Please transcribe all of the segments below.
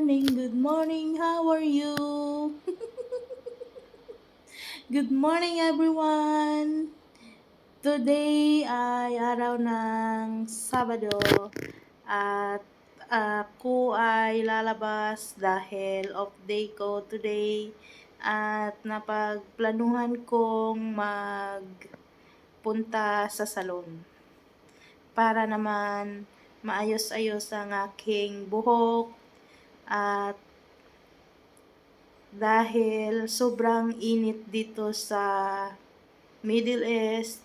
good morning, how are you? Good morning everyone! Today ay araw ng Sabado at ako ay lalabas dahil off day ko today at napagplanuhan kong magpunta sa salon para naman maayos-ayos ang aking buhok at dahil sobrang init dito sa Middle East,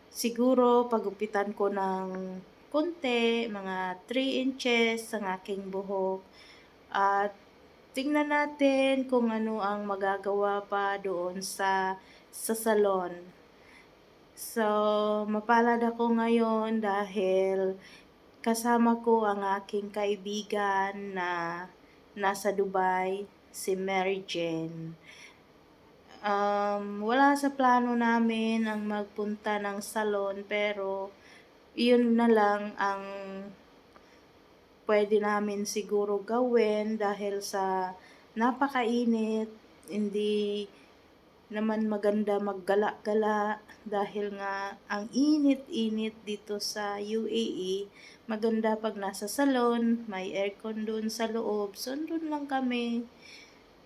siguro pagupitan ko ng konti, mga 3 inches ang aking buhok at tingnan natin kung ano ang magagawa pa doon sa salon. So, mapalad ako ngayon dahil kasama ko ang aking kaibigan na nasa Dubai, si Mary Jane. Wala sa plano namin ang magpunta ng salon pero yun na lang ang pwede namin siguro gawin dahil sa napakainit, hindi naman maganda maggala-gala dahil nga ang init-init dito sa UAE. Maganda pag nasa salon, may aircon doon sa loob. So, doon lang kami.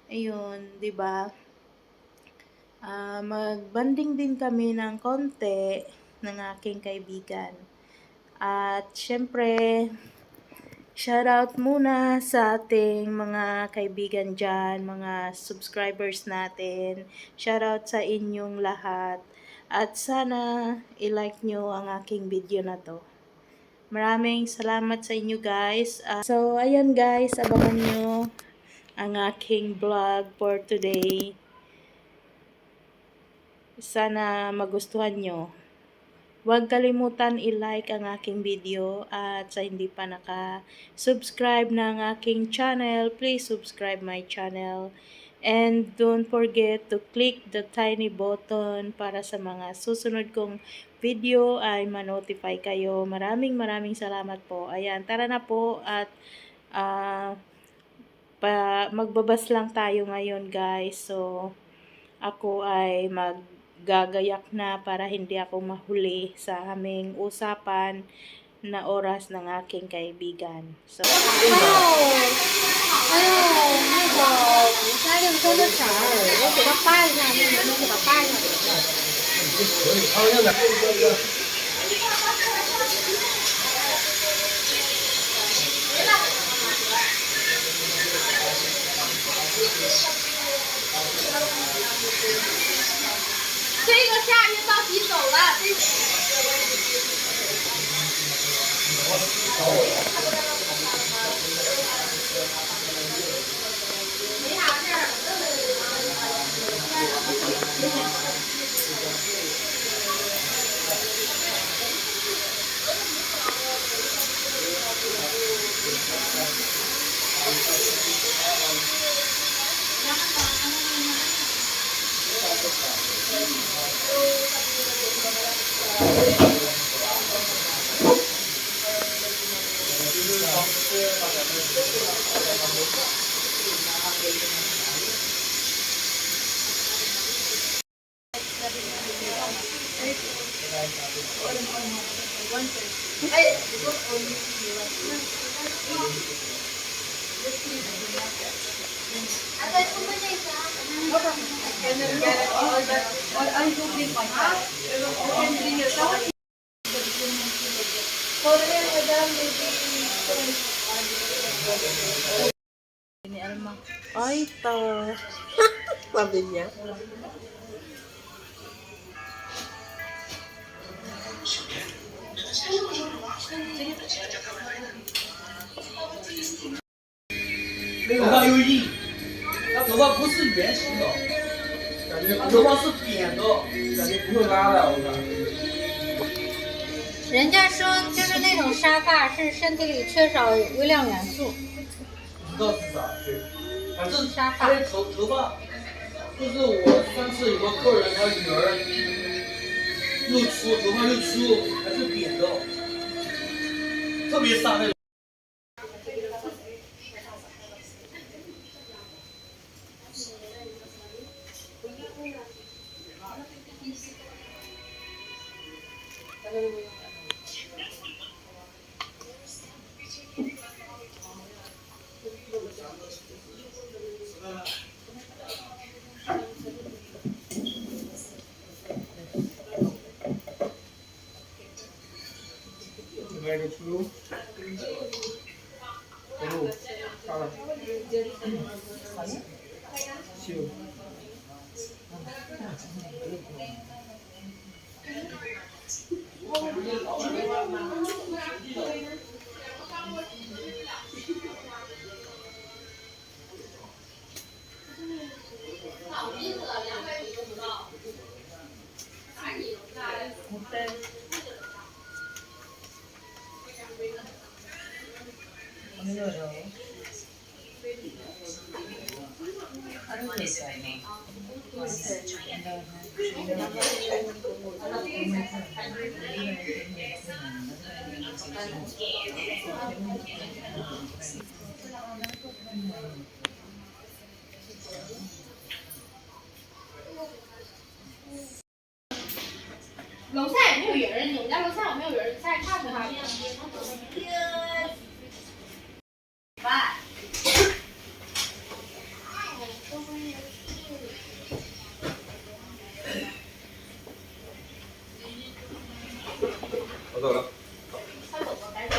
Ayun, 'di ba? Magbanding din kami ng konti ng aking kaibigan. At syempre, shoutout muna sa ating mga kaibigan dyan, mga subscribers natin. Shoutout sa inyong lahat. At sana i-like nyo ang aking video na to. Maraming salamat sa inyo guys. So, ayan guys, abangan nyo ang aking vlog for today. Sana magustuhan nyo. Huwag kalimutan i-like ang aking video at sa hindi pa naka-subscribe ng aking channel, please subscribe my channel. And don't forget to click the tiny button para sa mga susunod kong video ay ma-notify kayo. Maraming salamat po. Ayan, tara na po at magbabas lang tayo ngayon guys. So, ako ay maggagayak na para hindi ako mahuli sa aming usapan na oras ng aking kaibigan. So, 哎呦，那个我家用针的绳儿，我给它扒一下，那个能给它扒一下。这个下月到底走了。没啥事儿。Ini Alma. Ay, to. Sabi niya.头发有印，他头发不是圆形的，他头发是扁的，感觉不用拉了，我看。人家说就是那种沙发是身体里缺少微量元素。不知道是啥，对，反正沙发他的头发，就是我上次有个客人，他女儿又粗，头发又粗，还是扁的，特别煞那种。来个猪，猪，好了，秀。楼下也没有人，你们家楼下有没有人？下来看看。爸。我走了。快走吧，赶紧。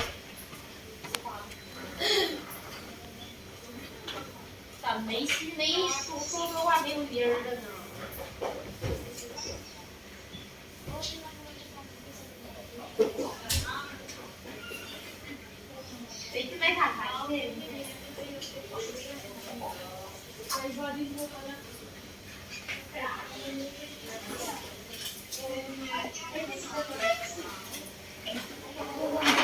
咋没说话没有音儿的呢？得去买卡牌去。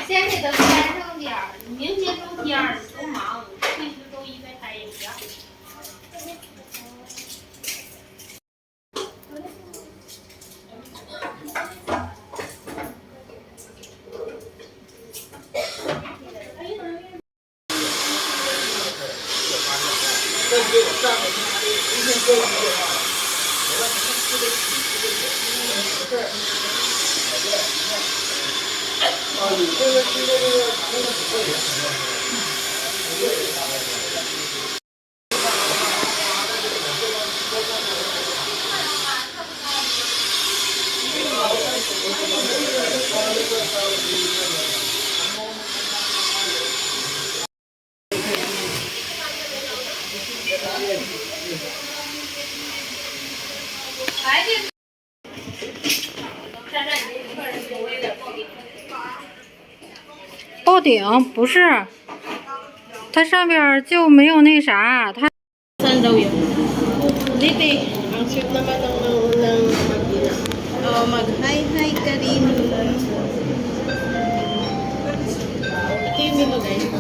现在都赶上点儿，明天周天儿都忙，平时周一再开一个。再给我站着，今天给我一个啊，我让你们吃得起，吃得起，没事儿。啊，你这个吃的这个不会来这。站站你这一个人有点报警。报顶不是，它上边就没有那啥，它Saan daw yun? Dito, ang cute naman ng mag-ina. Oh, mag-hi-hi ka rin. Ito yung menu, guys.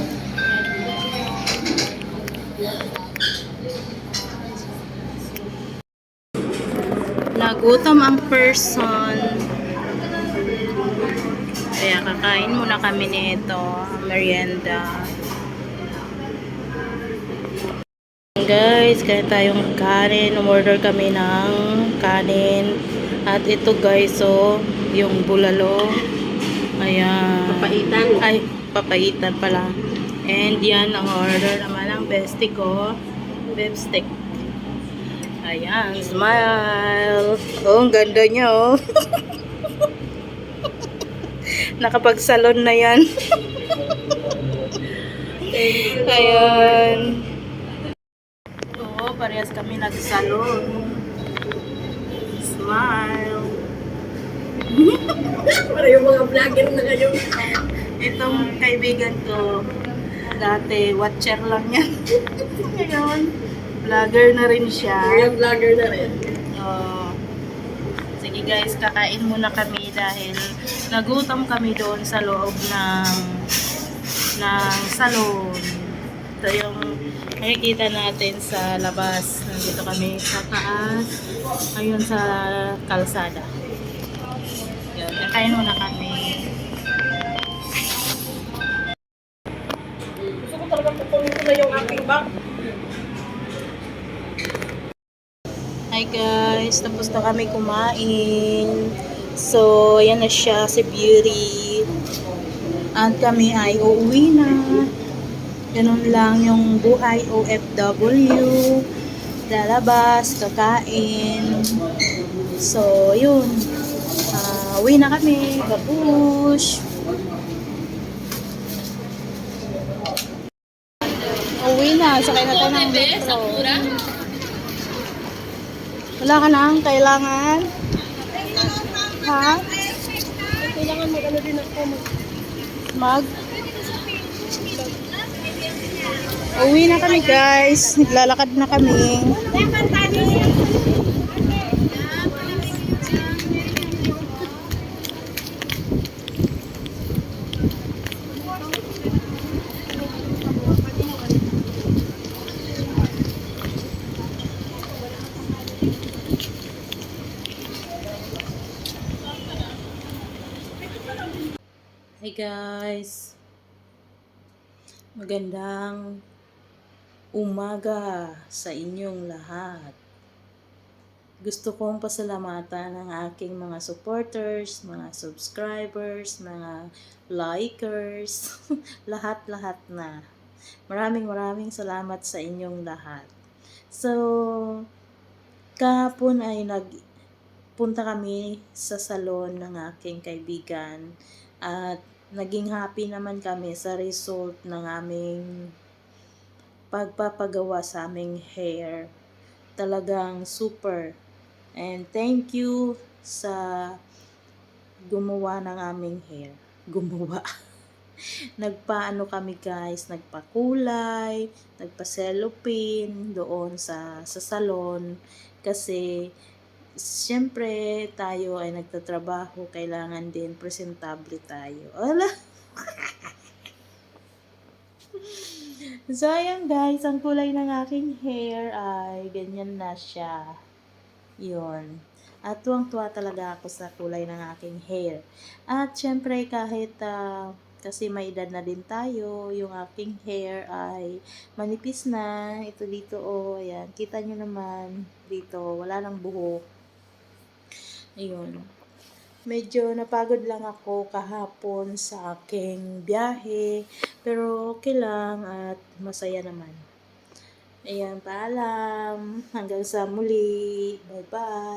Nagutom ang person. Kaya kakain muna kami nito, merienda. Guys, kaya tayong kanin. Umorder kami ng kanin. At ito guys, so, yung bulalo. Ayan. Papaitan. Ay, papaitan pala. And yan, ang order naman ng bestie ko. Beef stick. Ayan, smile. Oh, ang ganda niya, oh. Nakapag-salon na yan. Ayan. Oo, parehas kami nag-salon. Smile. Para yung mga vlogger na kayo. Itong kaibigan ko, dati watcher lang yan. Ngayon, vlogger na rin siya. Vlogger na rin. Oh. Sige guys, kakain muna kami dahil nagutom kami doon sa loob ng salon. Ito yung makikita natin sa labas. Nandito kami sa taas. Ayun sa kalsada. Yun, kakain muna kami. Gusto ko talaga kukunin ko na yung aking bag. Hi guys, tapos na kami kumain. So, ayan na siya si Beauty. At kami ay uuwi na. Ganun lang yung buhay OFW. Lalabas, kakain. So, yun. Uwi na kami. Babush! Uwi na. Sakay na tayo ng metro. Wala ka na ang kailangan? Ha? Kailangan mag-ano din ako. Mag? Uwi na kami guys. Naglalakad na kami. Hey guys. Magandang umaga sa inyong lahat. Gusto kong pasalamatan ang aking mga supporters, mga subscribers, mga likers, lahat-lahat na. Maraming salamat sa inyong lahat. So, kahapon ay nagpunta kami sa salon ng aking kaibigan at naging happy naman kami sa result ng aming pagpapagawa sa aming hair. Talagang super. And thank you sa gumawa ng aming hair. Gumawa. Nagpaano kami guys, nagpakulay, nagpa-cellophane doon sa salon kasi siyempre tayo ay nagtatrabaho, kailangan din presentable tayo. Ala. So ayan guys, ang kulay ng aking hair ay ganyan na siya. Yun. At tuwang-tuwa talaga ako sa kulay ng aking hair. At syempre kahit kasi may edad na din tayo, yung aking hair ay manipis na. Ito dito ayan. Kita nyo naman dito, wala nang buhok. Ayun. Medyo napagod lang ako kahapon sa aking biyahe. Pero okay lang at masaya naman. Ayan, paalam. Hanggang sa muli. Bye-bye.